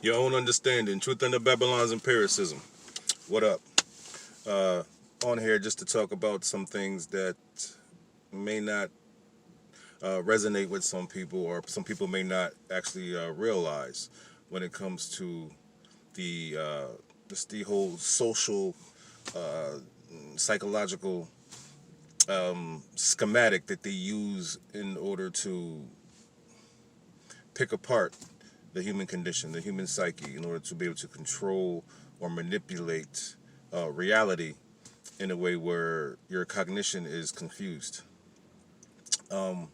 Your own understanding. Truth under Babylon's empiricism. What up? Uh, on here just to talk about some things that may not resonate with some people, or some people may not actually realize when it comes to the just the whole social, uh, psychological schematic that they use in order to pick apart the human condition, the human psyche, in order to be able to control or manipulate reality in a way where your cognition is confused. Um,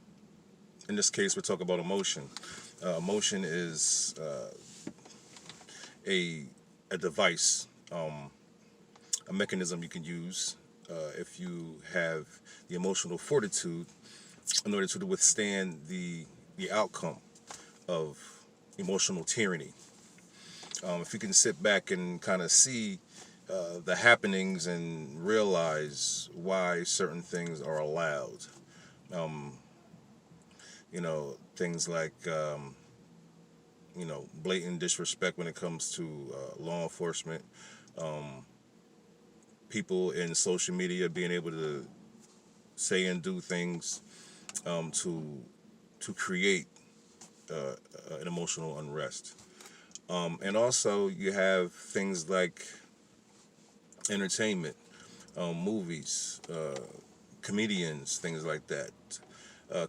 in this case, we're talking about emotion. Emotion is a a device, a mechanism you can use if you have the emotional fortitude in order to withstand the outcome of emotional tyranny. If you can sit back and kind of see the happenings and realize why certain things are allowed. Um, things like blatant disrespect when it comes to law enforcement. Um, People in social media being able to say and do things to create an emotional unrest. And also, you have things like entertainment, movies, comedians, things like that.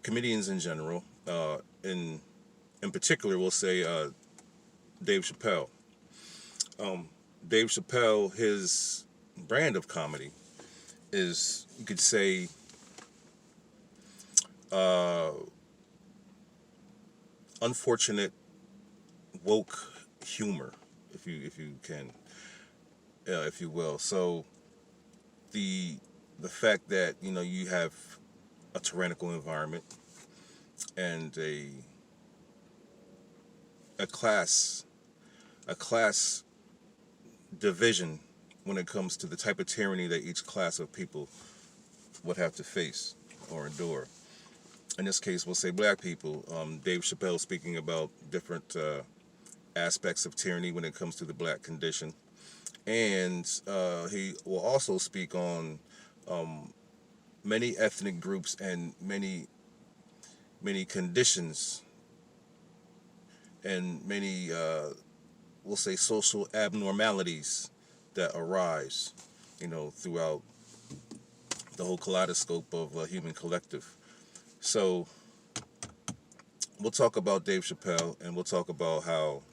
Comedians in general, in particular, we'll say Dave Chappelle. Um, Dave Chappelle, his brand of comedy is, you could say, uh, unfortunate woke humor, if you can, if you will. So the the fact that you have a tyrannical environment and a class a class division when it comes to the type of tyranny that each class of people would have to face or endure. In this case, we'll say black people. Dave Chappelle speaking about different aspects of tyranny when it comes to the black condition, and he will also speak on um, many ethnic groups and many conditions and many we'll say social abnormalities that arise, throughout the whole kaleidoscope of a human collective. So we'll talk about Dave Chappelle, and we'll talk about how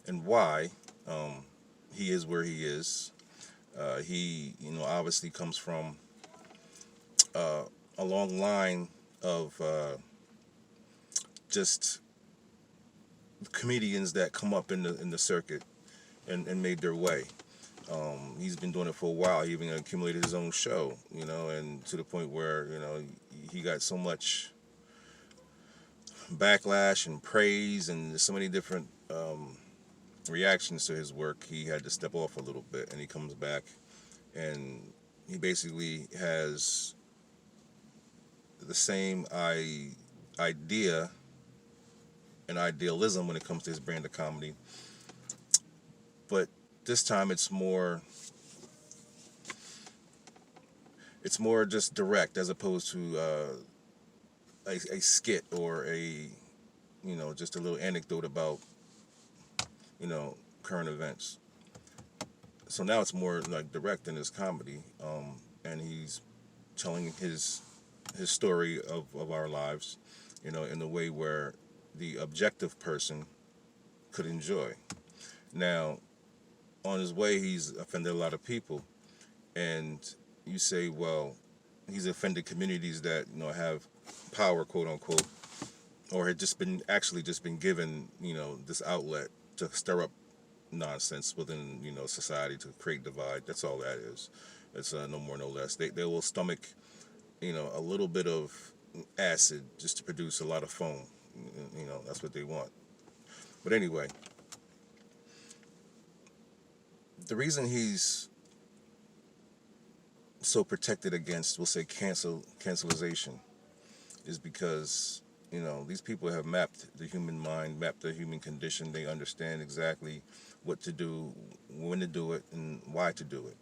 and why um, he is where he is. He, obviously comes from uh, a long line of just comedians that come up in the circuit and made their way. He's been doing it for a while. He even accumulated his own show, and to the point where he got so much backlash and praise and so many different reactions to his work. He had to step off a little bit, and he comes back, and he basically has the same idea and idealism when it comes to his brand of comedy, but this time it's more just direct as opposed to a skit or just a little anecdote about current events. So now it's more like direct in his comedy, and he's telling his story of our lives, in a way where the objective person could enjoy. Now, on his way, he's offended a lot of people, and you say, well, he's offended communities that have power, quote unquote, or had just been given this outlet to stir up nonsense within society to create divide. That's all that is. It's no more, no less. They will stomach a little bit of acid just to produce a lot of foam. That's what they want. But anyway, the reason he's so protected against, we'll say, cancelization, is because these people have mapped the human mind, mapped the human condition. They understand exactly what to do, when to do it, and why to do it.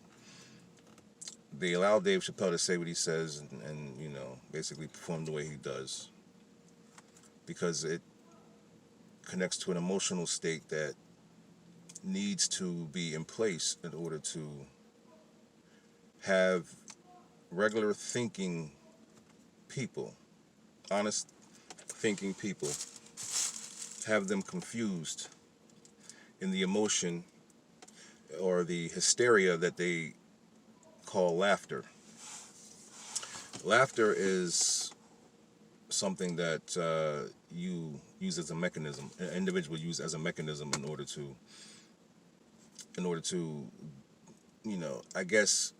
They allow Dave Chappelle to say what he says and basically perform the way he does because it connects to an emotional state that needs to be in place in order to have regular thinking people, honest thinking people, have them confused in the emotion or the hysteria that they call laughter. Laughter is something that you use as a mechanism, an individual use as a mechanism in order to I guess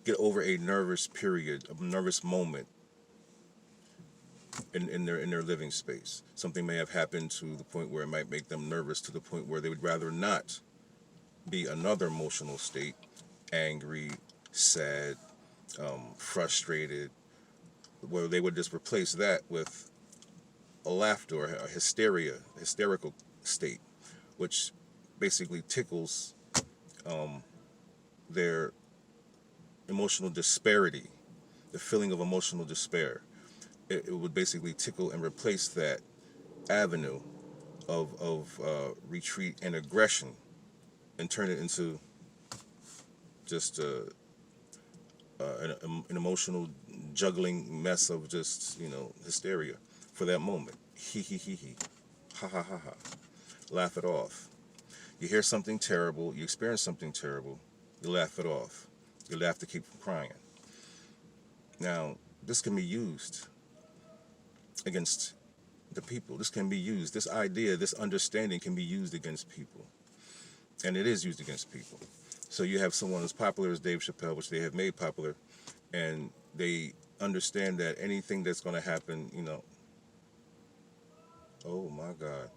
get over a nervous period, a nervous moment in their living space. Something may have happened to the point where it might make them nervous to the point where they would rather not be another emotional state, angry, sad, frustrated, where they would just replace that with a laughter or a hysterical state, which basically tickles their emotional disparity, the feeling of emotional despair. It would basically tickle and replace that avenue of retreat and aggression and turn it into just an emotional juggling mess of just hysteria for that moment. He, ha ha ha ha. Laugh it off. You hear something terrible, you experience something terrible, you laugh it off. You laugh to keep from crying. Now, this can be used against the people. This can be used. This idea, this understanding can be used against people. And it is used against people. So you have someone as popular as Dave Chappelle, which they have made popular, and they understand that anything that's going to happen, oh my God,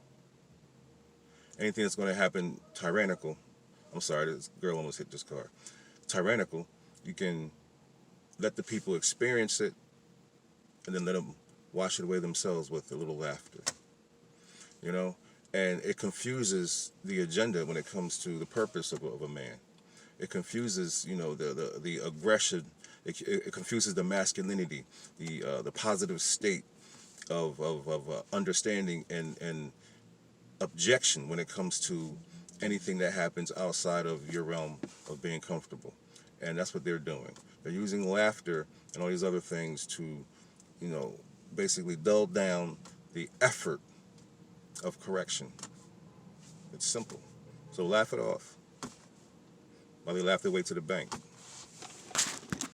anything that's going to happen tyrannical, I'm sorry, this girl almost hit this car, tyrannical, you can let the people experience it and then let them wash it away themselves with a little laughter, and it confuses the agenda when it comes to the purpose of a man. It confuses, the aggression. It confuses the masculinity, the positive state of understanding and objection when it comes to anything that happens outside of your realm of being comfortable. And that's what they're doing. They're using laughter and all these other things to, basically dull down the effort of correction. It's simple. So laugh it off while they laugh their way to the bank.